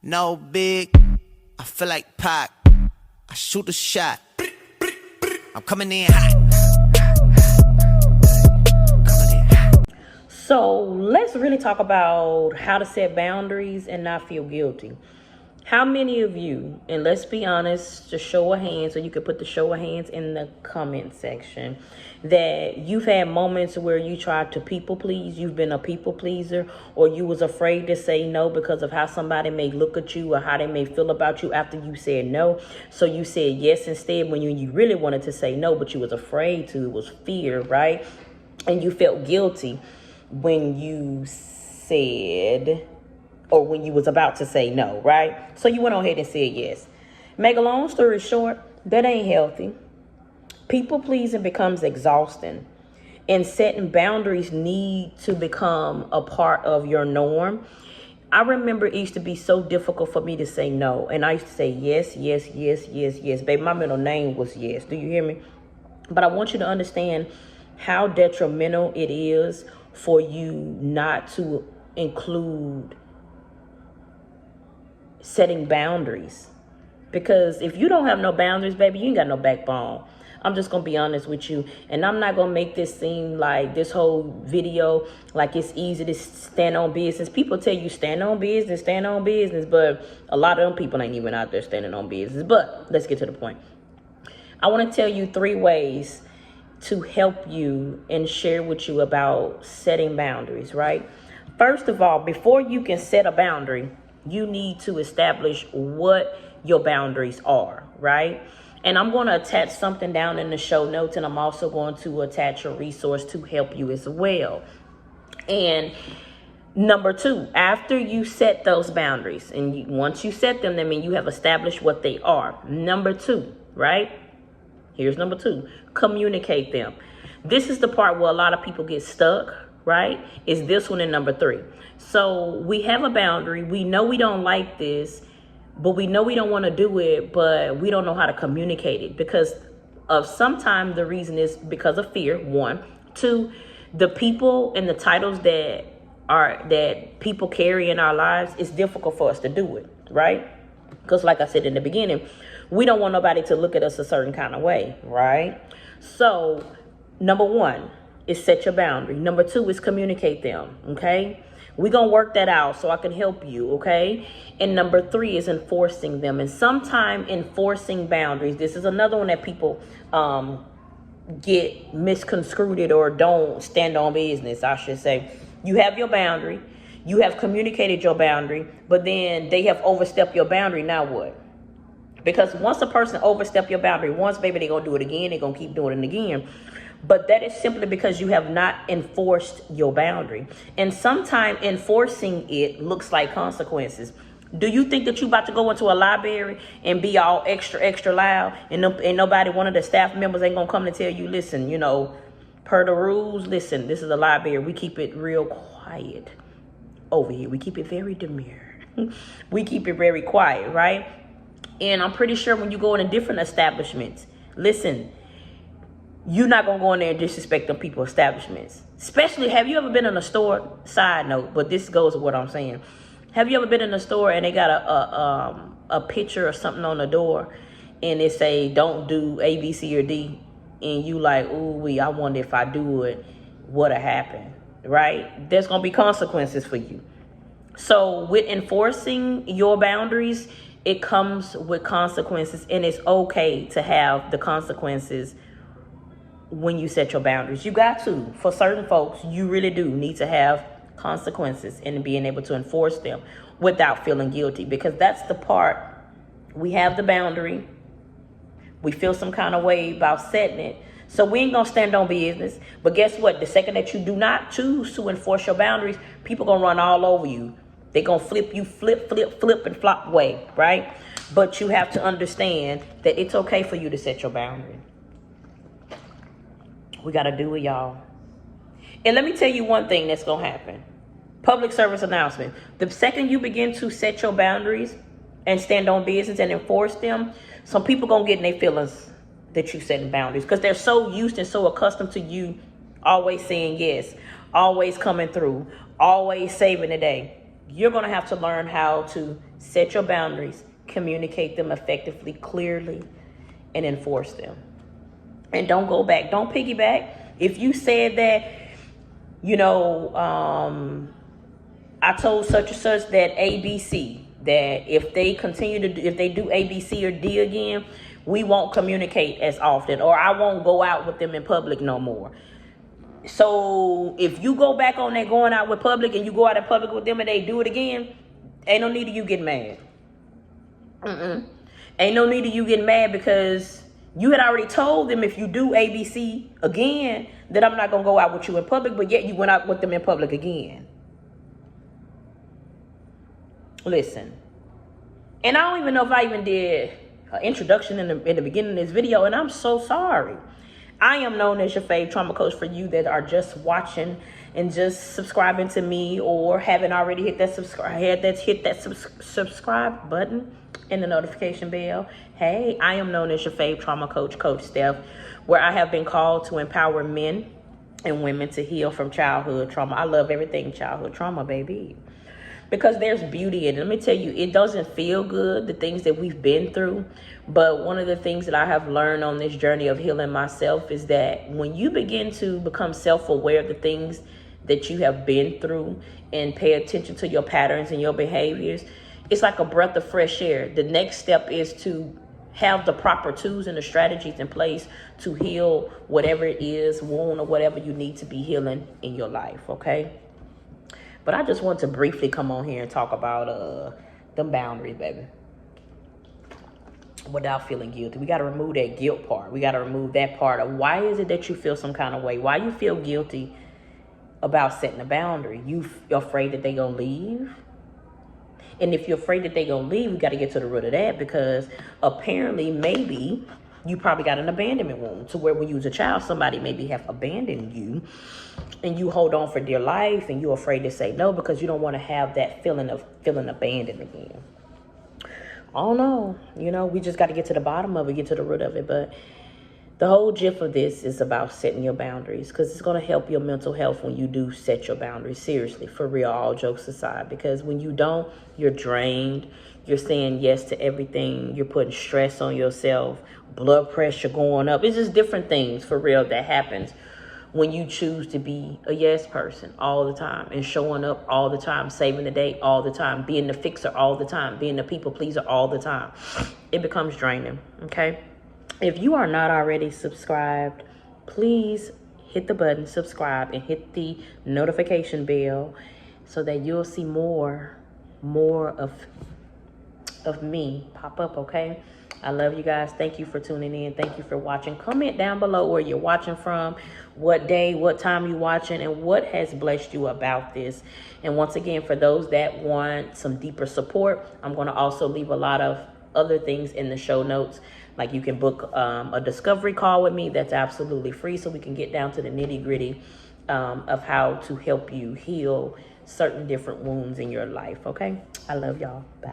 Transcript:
No big, I feel like Pac. I shoot a shot. I'm coming in hot. So let's really talk about how to set boundaries and not feel guilty. How many of you, and let's be honest, just show of hands, so you can put the show of hands in the comment section, that you've had moments where you tried to people please, you've been a people pleaser, or you was afraid to say no because of how somebody may look at you or how they may feel about you after you said no. So you said yes instead when you really wanted to say no, but you was afraid to. It was fear, right? And you felt guilty when you said, or when you was about to say no, right? So you went on ahead and said yes. Make a long story short, that ain't healthy. People pleasing becomes exhausting, and setting boundaries need to become a part of your norm. I remember it used to be so difficult for me to say no, and I used to say yes, yes, yes, yes, yes. Baby, my middle name was Yes. Do you hear me? But I want you to understand how detrimental it is for you not to include setting boundaries. Because if you don't have no boundaries, baby, you ain't got no backbone. I'm just gonna be honest with you, and I'm not gonna make this seem like this whole video like it's easy to stand on business. People tell you stand on business, but a lot of them people ain't even out there standing on business. But let's get to the point. I want to tell you 3 ways to help you and share with you about setting boundaries, right? First of all, before you can set a boundary, you need to establish what your boundaries are, right? And I'm going to attach something down in the show notes, and I'm also going to attach a resource to help you as well. And number 2, after you set those boundaries, and once you set them, that means you have established what they are. Number 2, right? Here's number 2, communicate them. This is the part where a lot of people get stuck, right? Is this one in number 3. So we have a boundary. We know we don't like this, but we know we don't want to do it, but we don't know how to communicate it because of sometimes the reason is because of fear, 1. 2, the people and the titles that people carry in our lives, it's difficult for us to do it, right? Because like I said in the beginning, we don't want nobody to look at us a certain kind of way, right? So number 1 is set your boundary. Number 2 is communicate them, okay? We're going to work that out so I can help you, okay? And number 3 is enforcing them. And sometime enforcing boundaries, this is another one that people get misconstrued or don't stand on business, I should say. You have your boundary. You have communicated your boundary, but then they have overstepped your boundary. Now what? Because once a person overstep your boundary once, baby, they're going to do it again. They're going to keep doing it again. But that is simply because you have not enforced your boundary. And sometimes enforcing it looks like consequences. Do you think that you about to go into a library and be all extra, extra loud and nobody, one of the staff members ain't going to come and tell you, listen, you know, per the rules, listen, this is a library. We keep it real quiet over here. We keep it very demure. We keep it very quiet, right? And I'm pretty sure when you go into different establishments, listen, you're not going to go in there and disrespect them people establishments. Especially, have you ever been in a store? Side note, but this goes with what I'm saying. Have you ever been in a store and they got a picture or something on the door and it say, don't do A, B, C, or D? And you like, ooh, I wonder if I do it, what'll happen, right? There's going to be consequences for you. So with enforcing your boundaries, it comes with consequences, and it's okay to have the consequences when you set your boundaries. You got to. For certain folks, you really do need to have consequences and being able to enforce them without feeling guilty, because that's the part. We have the boundary. We feel some kind of way about setting it. So we ain't going to stand on business. But guess what? The second that you do not choose to enforce your boundaries, people going to run all over you. They're going to flip you, flip, and flop away, right? But you have to understand that it's okay for you to set your boundary. We got to do it, y'all. And let me tell you one thing that's going to happen. Public service announcement. The second you begin to set your boundaries and stand on business and enforce them, some people going to get in their feelings that you setting boundaries because they're so used and so accustomed to you always saying yes, always coming through, always saving the day. You're going to have to learn how to set your boundaries, communicate them effectively, clearly, and enforce them. And don't go back. Don't piggyback. If you said that, I told such and such that ABC, that if they if they do A, B, C, or D again, we won't communicate as often, or I won't go out with them in public no more. So if you go back on that going out with public and you go out in public with them and they do it again, ain't no need of you getting mad. Ain't no need of you getting mad, because you had already told them if you do ABC again that I'm not going to go out with you in public, but yet you went out with them in public again. Listen, and I don't even know if I even did an introduction in the beginning of this video, and I'm so sorry. I am known as your fave trauma coach for you that are just watching and just subscribing to me, or haven't already hit that subscribe button and the notification bell. Hey, I am known as your fave trauma coach, Coach Steph, where I have been called to empower men and women to heal from childhood trauma. I love everything childhood trauma, baby, because there's beauty in it. Let me tell you, it doesn't feel good, the things that we've been through. But one of the things that I have learned on this journey of healing myself is that when you begin to become self-aware of the things that you have been through and pay attention to your patterns and your behaviors, it's like a breath of fresh air. The next step is to have the proper tools and the strategies in place to heal whatever it is, wound or whatever you need to be healing in your life, okay? But I just want to briefly come on here and talk about them boundaries, baby, without feeling guilty. We got to remove that guilt part. We got to remove that part of why is it that you feel some kind of way? Why you feel guilty about setting a boundary? You're afraid that they going to leave? And if you're afraid that they going to leave, we got to get to the root of that, because apparently maybe you probably got an abandonment wound to where when you was a child, somebody maybe have abandoned you, and you hold on for dear life, and you're afraid to say no because you don't want to have that feeling of feeling abandoned again. I don't know. We just got to get to the bottom of it, get to the root of it. But the whole gist of this is about setting your boundaries, because it's going to help your mental health when you do set your boundaries. Seriously, for real, all jokes aside. Because when you don't, you're drained. You're saying yes to everything. You're putting stress on yourself. Blood pressure going up. It's just different things, for real, that happens when you choose to be a yes person all the time and showing up all the time, saving the day all the time, being the fixer all the time, being the people pleaser all the time. It becomes draining, okay? If you are not already subscribed, please hit the button, subscribe, and hit the notification bell so that you'll see more of me pop up, okay? I love you guys. Thank you for tuning in. Thank you for watching. Comment down below where you're watching from, what day, what time you're watching, and what has blessed you about this. And once again, for those that want some deeper support, I'm going to also leave a lot of other things in the show notes. Like you can book a discovery call with me that's absolutely free, so we can get down to the nitty gritty of how to help you heal certain different wounds in your life. Okay? I love y'all. Bye.